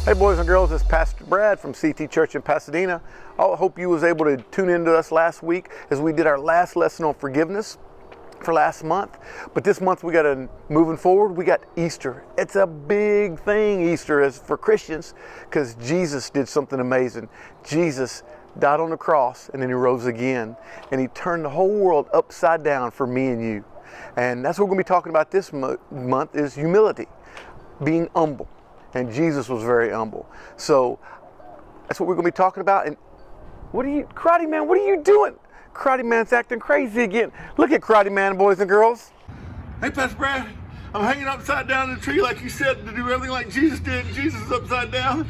Hey boys and girls, it's Pastor Brad from CT Church in Pasadena. I hope you was able to tune into us last week as we did our last lesson on forgiveness for last month. But this month moving forward, we got Easter. It's a big thing, Easter, is for Christians, because Jesus did something amazing. Jesus died on the cross and then he rose again, and he turned the whole world upside down for me and you. And that's what we're going to be talking about this month is humility, being humble. And Jesus was very humble. So that's what we're going to be talking about. And Karate Man, what are you doing? Karate Man's acting crazy again. Look at Karate Man, boys and girls. Hey, Pastor Brad, I'm hanging upside down in the tree like you said to do everything like Jesus did. Jesus is upside down.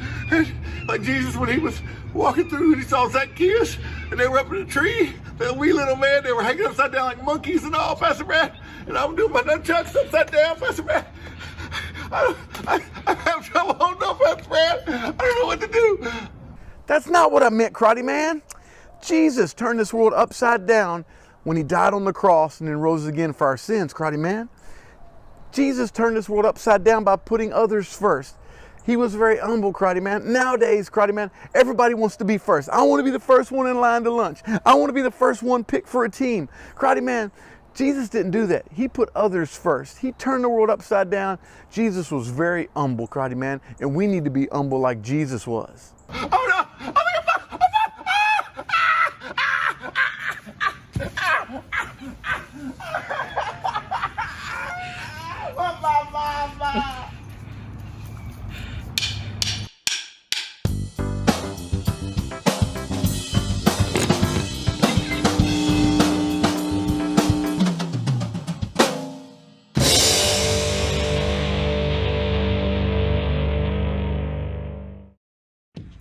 Like Jesus when he was walking through and he saw Zacchaeus and they were up in the tree. That wee little man, they were hanging upside down like monkeys and all, Pastor Brad. And I'm doing my nunchucks upside down, Pastor Brad. I have trouble holding up, Pastor Brad. I don't know what to do. That's not what I meant, Karate Man. Jesus turned this world upside down when he died on the cross and then rose again for our sins, Karate Man. Jesus turned this world upside down by putting others first. He was very humble, Karate Man. Nowadays, Karate Man, everybody wants to be first. I want to be the first one in line to lunch. I want to be the first one picked for a team. Karate Man, Jesus didn't do that. He put others first. He turned the world upside down. Jesus was very humble, Karate Man, and we need to be humble like Jesus was. Oh no!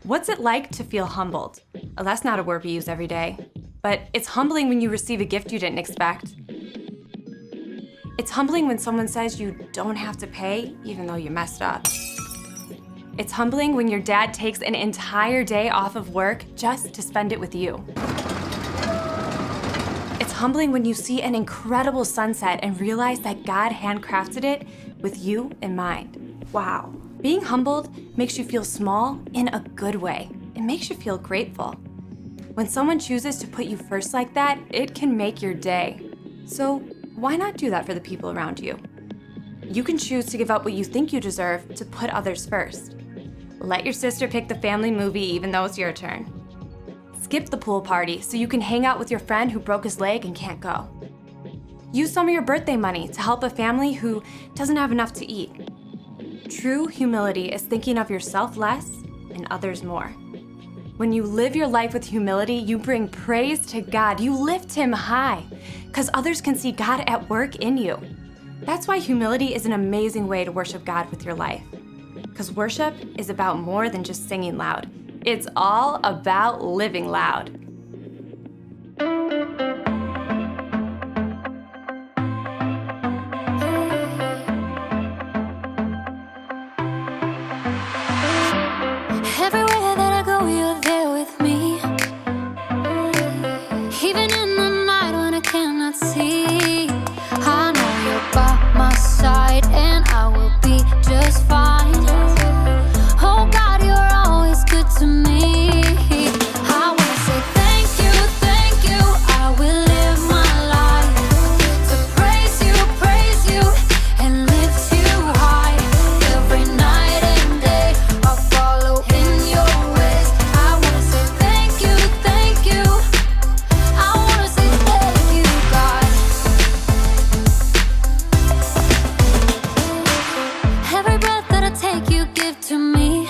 What's it like to feel humbled? Oh, that's not a word we use every day, but it's humbling when you receive a gift you didn't expect. It's humbling when someone says you don't have to pay even though you messed up. It's humbling when your dad takes an entire day off of work just to spend it with you. It's humbling when you see an incredible sunset and realize that God handcrafted it with you in mind. Wow. Being humbled makes you feel small in a good way. It makes you feel grateful. When someone chooses to put you first like that, it can make your day. So why not do that for the people around you? You can choose to give up what you think you deserve to put others first. Let your sister pick the family movie even though it's your turn. Skip the pool party so you can hang out with your friend who broke his leg and can't go. Use some of your birthday money to help a family who doesn't have enough to eat. True humility is thinking of yourself less and others more. When you live your life with humility, you bring praise to God. You lift him high because others can see God at work in you. That's why humility is an amazing way to worship God with your life. Because worship is about more than just singing loud. It's all about living loud. Everywhere that I go, you're there with me. Even in the night when I cannot see, I know you're by my side and I will be just fine. Oh God, you're always good to me. I wanna say thank you, thank you. I will live my life to praise you, and lift you high. Every night and day I'll follow in your ways. I wanna say thank you, thank you. I wanna say thank you, God. Every breath that I take, you give to me.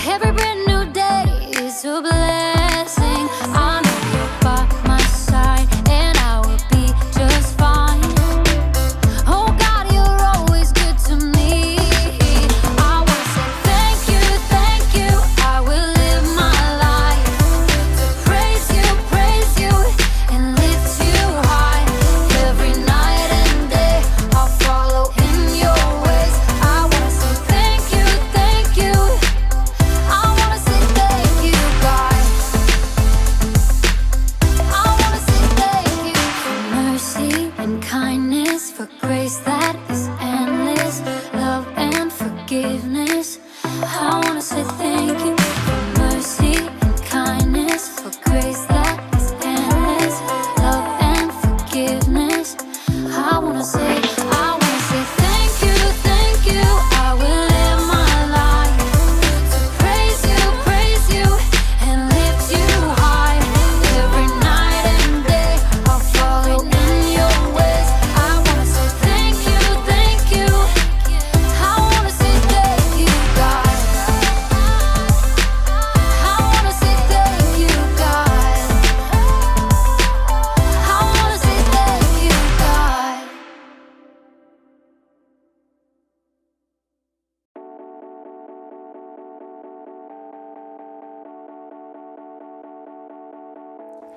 Every brand new day is a blessing. I know you're by my side and I will be just fine. Oh God, you're always good to me. I wanna say thank you, thank you. I will live my life to praise you, and lift you high. Every night and day I'll follow in your ways. I wanna say thank you, thank you. I wanna say thank you, God. I wanna say thank you for mercy and kindness, for grace that is endless, love and forgiveness.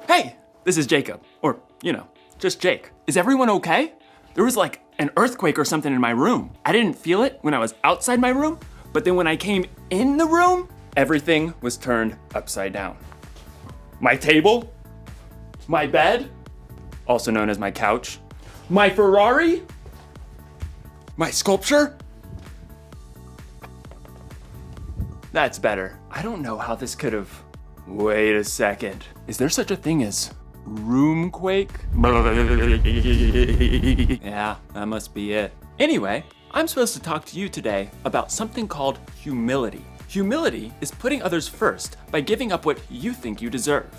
Hey, this is Jacob. Or, just Jake. Is everyone okay? There was like an earthquake or something in my room. I didn't feel it when I was outside my room, but then when I came in the room, everything was turned upside down. My table, my bed, also known as my couch, my Ferrari, my sculpture. That's better. I don't know how this could have. Wait a second. Is there such a thing as roomquake? Yeah, that must be it. Anyway, I'm supposed to talk to you today about something called humility. Humility is putting others first by giving up what you think you deserve.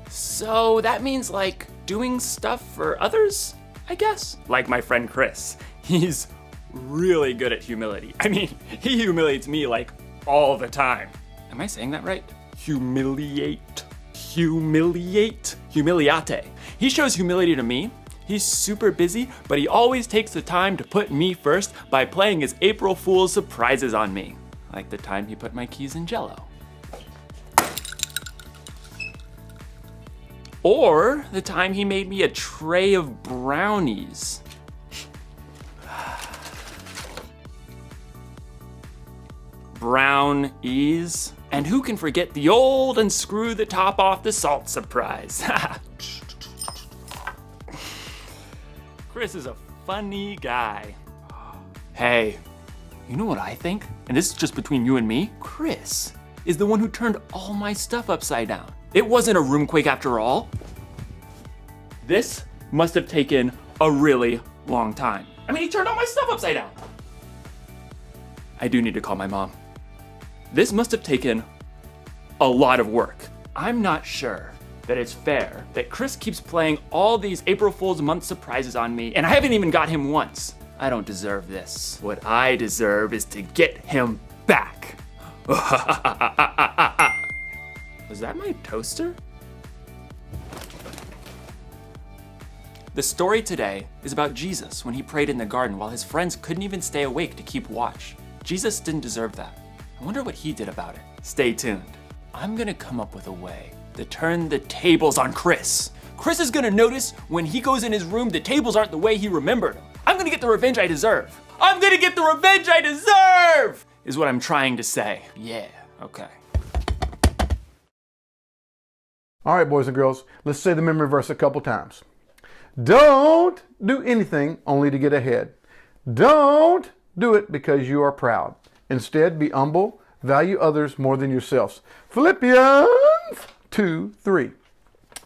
So that means like doing stuff for others, I guess? Like my friend Chris. He's really good at humility. I mean, he humiliates me like all the time. Am I saying that right? Humiliate. Humiliate. He shows humility to me. He's super busy, but he always takes the time to put me first by playing his April Fool's surprises on me. Like the time he put my keys in Jell-O. Or the time he made me a tray of brownies. Brownies. And who can forget the old unscrew the top off the salt surprise? Chris is a funny guy. Hey, you know what I think? And this is just between you and me. Chris is the one who turned all my stuff upside down. It wasn't a roomquake after all. This must have taken a really long time. I mean, he turned all my stuff upside down. I do need to call my mom. This must have taken a lot of work. I'm not sure that it's fair that Chris keeps playing all these April Fool's month surprises on me, and I haven't even got him once. I don't deserve this. What I deserve is to get him back. Was that my toaster? The story today is about Jesus when he prayed in the garden while his friends couldn't even stay awake to keep watch. Jesus didn't deserve that. I wonder what he did about it. Stay tuned. I'm gonna come up with a way to turn the tables on Chris. Chris is gonna notice when he goes in his room the tables aren't the way he remembered them. I'm gonna get the revenge I deserve. I'm gonna get the revenge I deserve! Is what I'm trying to say. Yeah, okay. All right, boys and girls, let's say the memory verse a couple times. Don't do anything only to get ahead. Don't do it because you are proud. Instead, be humble, value others more than yourselves. Philippians 2:3.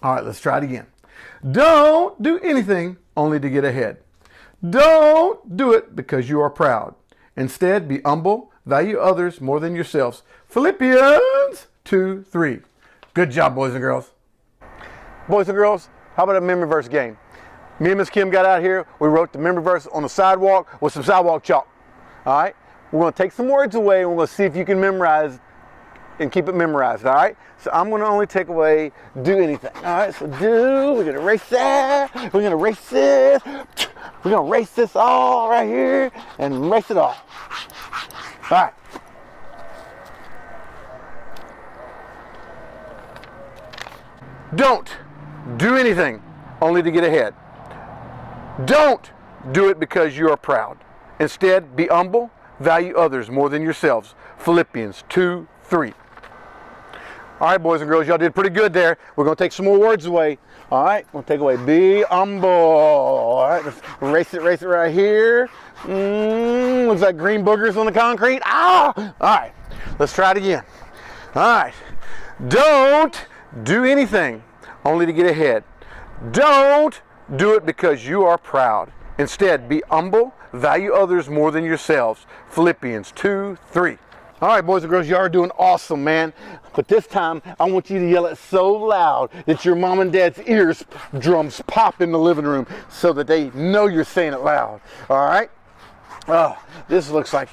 All right, let's try it again. Don't do anything only to get ahead. Don't do it because you are proud. Instead, be humble, value others more than yourselves. Philippians 2:3. Good job, boys and girls. Boys and girls, how about a memory verse game? Me and Miss Kim got out here. We wrote the memory verse on the sidewalk with some sidewalk chalk. All right? We're going to take some words away and we're going to see if you can memorize and keep it memorized. All right? So I'm going to only take away do anything. All right? So do, we're going to erase that. We're going to erase this. We're going to erase this all right here and erase it all. All right. Don't do anything only to get ahead. Don't do it because you are proud. Instead, be humble, value others more than yourselves. Philippians 2:3. All right, boys and girls, y'all did pretty good there. We're going to take some more words away. All right, we'll take away be humble. All right, let's erase it right here. Looks like green boogers on the concrete. Ah! All right, let's try it again. All right, don't do anything only to get ahead. Don't do it because you are proud. Instead, be humble, value others more than yourselves. Philippians 2:3. All right, boys and girls, y'all are doing awesome, man. But this time, I want you to yell it so loud that your mom and dad's eardrums pop in the living room so that they know you're saying it loud. All right? Oh, this looks like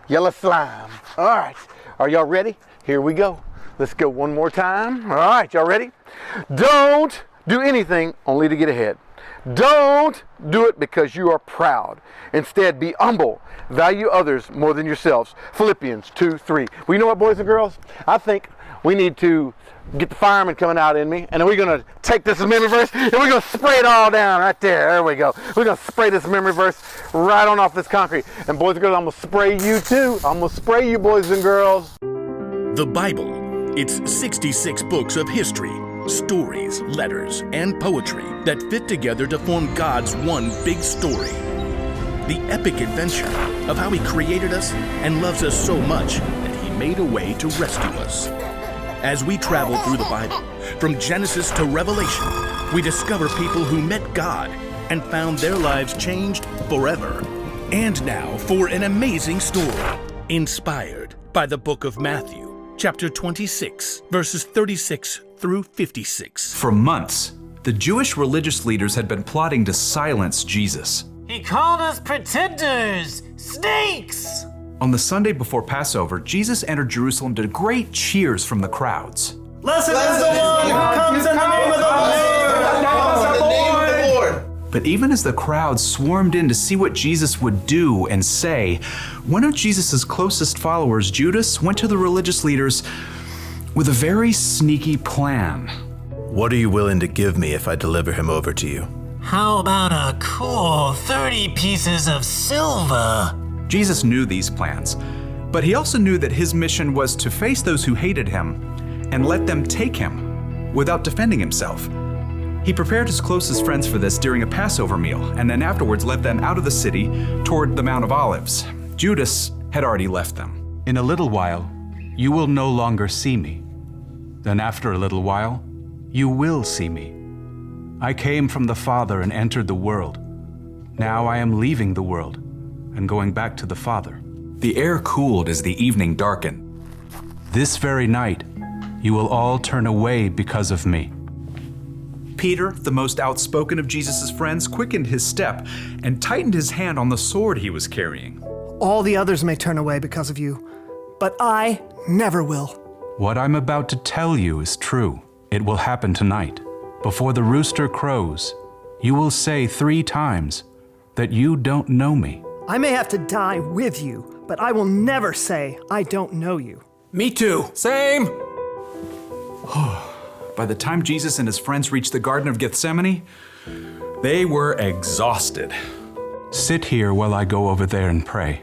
yellow slime. All right, are y'all ready? Here we go. Let's go one more time. All right, y'all ready? Don't do anything only to get ahead. Don't do it because you are proud. Instead, be humble. Value others more than yourselves. Philippians 2:3. Well, you know what, boys and girls? I think we need to get the fireman coming out in me, and then we're gonna take this memory verse and we're gonna spray it all down right there. There we go. We're gonna spray this memory verse right on off this concrete. And boys and girls, I'm gonna spray you too. I'm gonna spray you, boys and girls. The Bible. It's 66 books of history, stories, letters, and poetry that fit together to form God's one big story. The epic adventure of how He created us and loves us so much that He made a way to rescue us. As we travel through the Bible, from Genesis to Revelation, we discover people who met God and found their lives changed forever. And now for an amazing story, inspired by the book of Matthew, chapter 26, verses 36 through 56. For months, the Jewish religious leaders had been plotting to silence Jesus. He called us pretenders, snakes! On the Sunday before Passover, Jesus entered Jerusalem to great cheers from the crowds. Blessed is the one who comes in the name of the Lord! But even as the crowd swarmed in to see what Jesus would do and say, one of Jesus' closest followers, Judas, went to the religious leaders with a very sneaky plan. What are you willing to give me if I deliver him over to you? How about a cool 30 pieces of silver? Jesus knew these plans, but he also knew that his mission was to face those who hated him and let them take him without defending himself. He prepared his closest friends for this during a Passover meal, and then afterwards led them out of the city toward the Mount of Olives. Judas had already left them. In a little while, you will no longer see me. Then after a little while, you will see me. I came from the Father and entered the world. Now I am leaving the world and going back to the Father. The air cooled as the evening darkened. This very night, you will all turn away because of me. Peter, the most outspoken of Jesus' friends, quickened his step and tightened his hand on the sword he was carrying. All the others may turn away because of you, but I never will. What I'm about to tell you is true. It will happen tonight. Before the rooster crows, you will say 3 times that you don't know me. I may have to die with you, but I will never say I don't know you. Me too. Same. By the time Jesus and his friends reached the Garden of Gethsemane, they were exhausted. Sit here while I go over there and pray.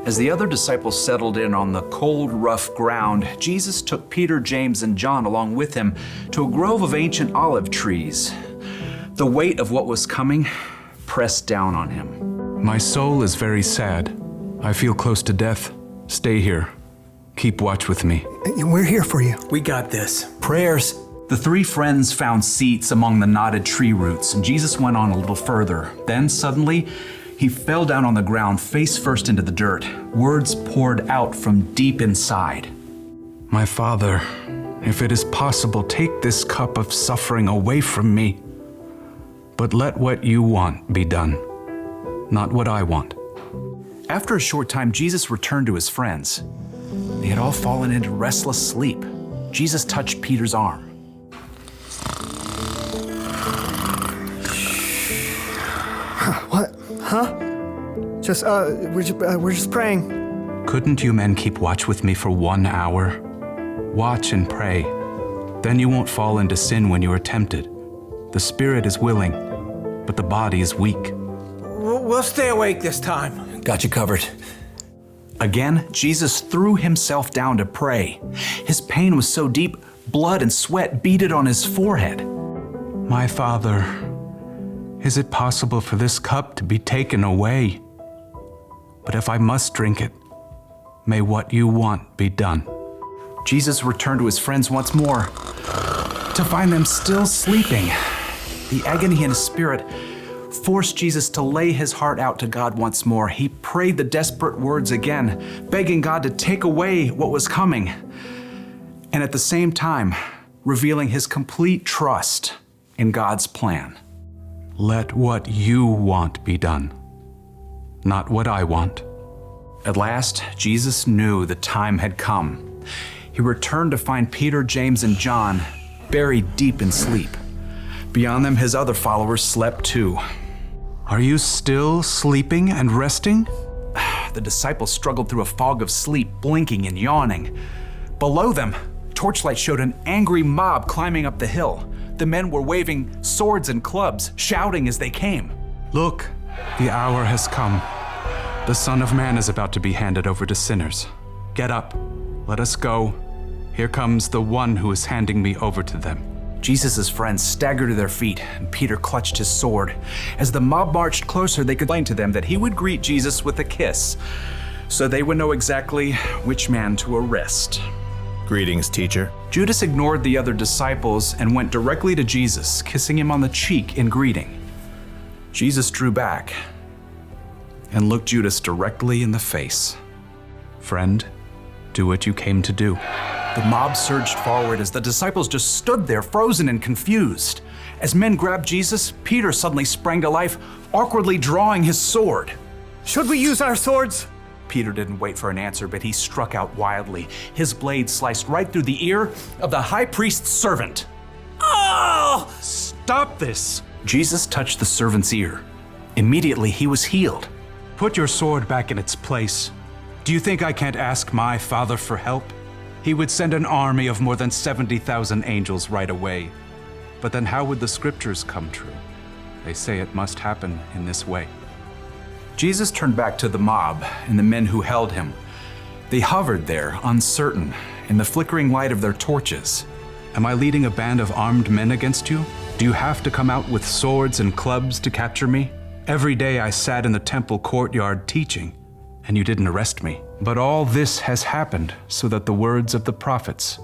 As the other disciples settled in on the cold, rough ground, Jesus took Peter, James, and John along with him to a grove of ancient olive trees. The weight of what was coming pressed down on him. My soul is very sad. I feel close to death. Stay here. Keep watch with me. We're here for you. We got this. Prayers. The 3 friends found seats among the knotted tree roots, and Jesus went on a little further. Then suddenly, he fell down on the ground, face first into the dirt. Words poured out from deep inside. My Father, if it is possible, take this cup of suffering away from me. But let what you want be done, not what I want. After a short time, Jesus returned to his friends. They had all fallen into restless sleep. Jesus touched Peter's arm. What? Huh? We're just praying. Couldn't you men keep watch with me for 1 hour? Watch and pray. Then you won't fall into sin when you are tempted. The spirit is willing, but the body is weak. We'll stay awake this time. Got you covered. Again, Jesus threw himself down to pray. His pain was so deep, blood and sweat beaded on his forehead. My Father, is it possible for this cup to be taken away? But if I must drink it, may what you want be done. Jesus returned to his friends once more, to find them still sleeping. The agony in his spirit forced Jesus to lay his heart out to God once more. He prayed the desperate words again, begging God to take away what was coming, and at the same time, revealing his complete trust in God's plan. Let what you want be done, not what I want. At last, Jesus knew the time had come. He returned to find Peter, James, and John buried deep in sleep. Beyond them, his other followers slept too. Are you still sleeping and resting? The disciples struggled through a fog of sleep, blinking and yawning. Below them, torchlight showed an angry mob climbing up the hill. The men were waving swords and clubs, shouting as they came. Look, the hour has come. The Son of Man is about to be handed over to sinners. Get up, let us go. Here comes the one who is handing me over to them. Jesus' friends staggered to their feet, and Peter clutched his sword. As the mob marched closer, they could explain to them that he would greet Jesus with a kiss, so they would know exactly which man to arrest. Greetings, teacher. Judas ignored the other disciples and went directly to Jesus, kissing him on the cheek in greeting. Jesus drew back and looked Judas directly in the face. Friend, do what you came to do. The mob surged forward as the disciples just stood there, frozen and confused. As men grabbed Jesus, Peter suddenly sprang to life, awkwardly drawing his sword. Should we use our swords? Peter didn't wait for an answer, but he struck out wildly. His blade sliced right through the ear of the high priest's servant. Oh! Stop this! Jesus touched the servant's ear. Immediately, he was healed. Put your sword back in its place. Do you think I can't ask my Father for help? He would send an army of more than 70,000 angels right away. But then how would the scriptures come true? They say it must happen in this way. Jesus turned back to the mob and the men who held him. They hovered there, uncertain, in the flickering light of their torches. Am I leading a band of armed men against you? Do you have to come out with swords and clubs to capture me? Every day I sat in the temple courtyard teaching, and you didn't arrest me. But all this has happened so that the words of the prophets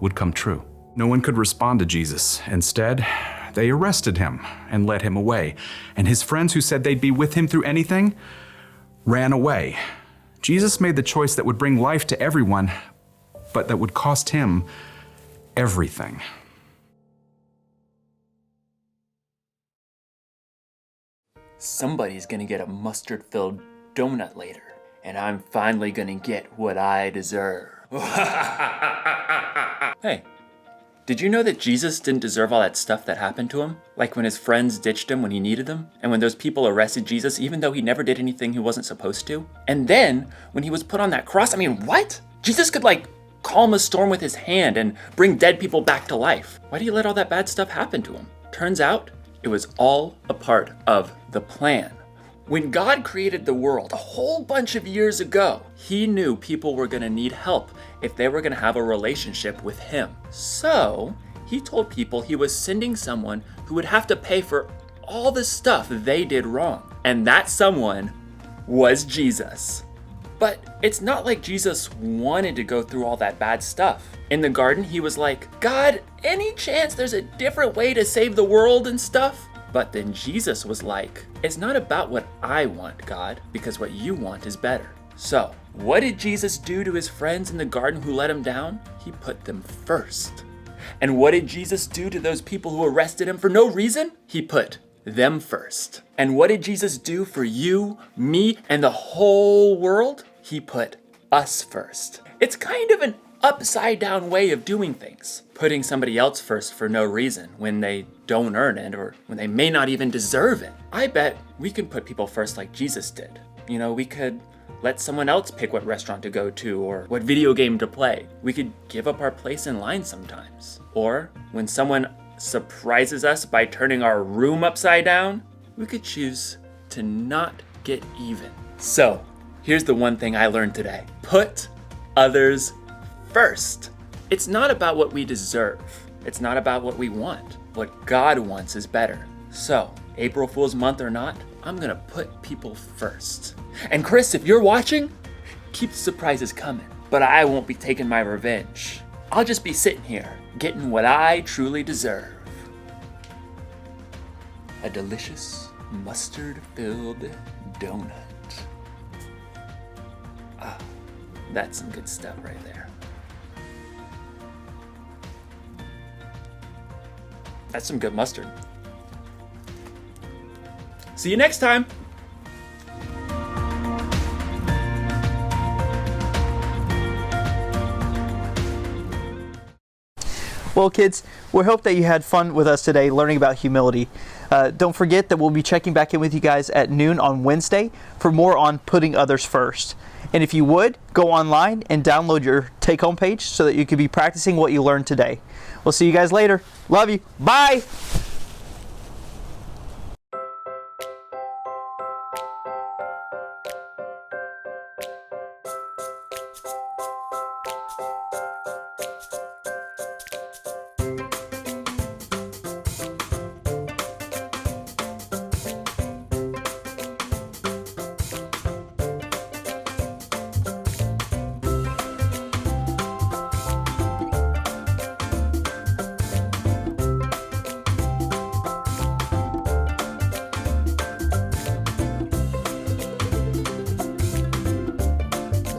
would come true. No one could respond to Jesus. Instead, they arrested him and led him away. And his friends who said they'd be with him through anything ran away. Jesus made the choice that would bring life to everyone, but that would cost him everything. Somebody's gonna get a mustard-filled donut later, and I'm finally gonna get what I deserve. Hey, did you know that Jesus didn't deserve all that stuff that happened to him? Like when his friends ditched him when he needed them, and when those people arrested Jesus even though he never did anything he wasn't supposed to? And then, when he was put on that cross, I mean, what? Jesus could calm a storm with his hand and bring dead people back to life. Why do you let all that bad stuff happen to him? Turns out, it was all a part of the plan. When God created the world a whole bunch of years ago, he knew people were gonna need help if they were gonna have a relationship with him. So, he told people he was sending someone who would have to pay for all the stuff they did wrong. And that someone was Jesus. But it's not like Jesus wanted to go through all that bad stuff. In the garden, he was like, God, any chance there's a different way to save the world and stuff? But then Jesus was like, it's not about what I want, God, because what you want is better. So, what did Jesus do to his friends in the garden who let him down? He put them first. And what did Jesus do to those people who arrested him for no reason? He put them first. And what did Jesus do for you, me, and the whole world? He put us first. It's kind of an upside down way of doing things. Putting somebody else first for no reason when they don't earn it or when they may not even deserve it. I bet we can put people first like Jesus did. You know, we could let someone else pick what restaurant to go to or what video game to play. We could give up our place in line sometimes. Or when someone surprises us by turning our room upside down, we could choose to not get even. So, here's the one thing I learned today. Put others first. It's not about what we deserve. It's not about what we want. What God wants is better. So, April Fool's month or not, I'm gonna put people first. And Chris, if you're watching, keep the surprises coming. But I won't be taking my revenge. I'll just be sitting here, getting what I truly deserve. A delicious mustard-filled donut. Ah, that's some good stuff right there. That's some good mustard. See you next time. Well, kids, we hope that you had fun with us today learning about humility. Don't forget that we'll be checking back in with you guys at noon on Wednesday for more on putting others first. And if you would, go online and download your take-home page so that you can be practicing what you learned today. We'll see you guys later. Love you. Bye!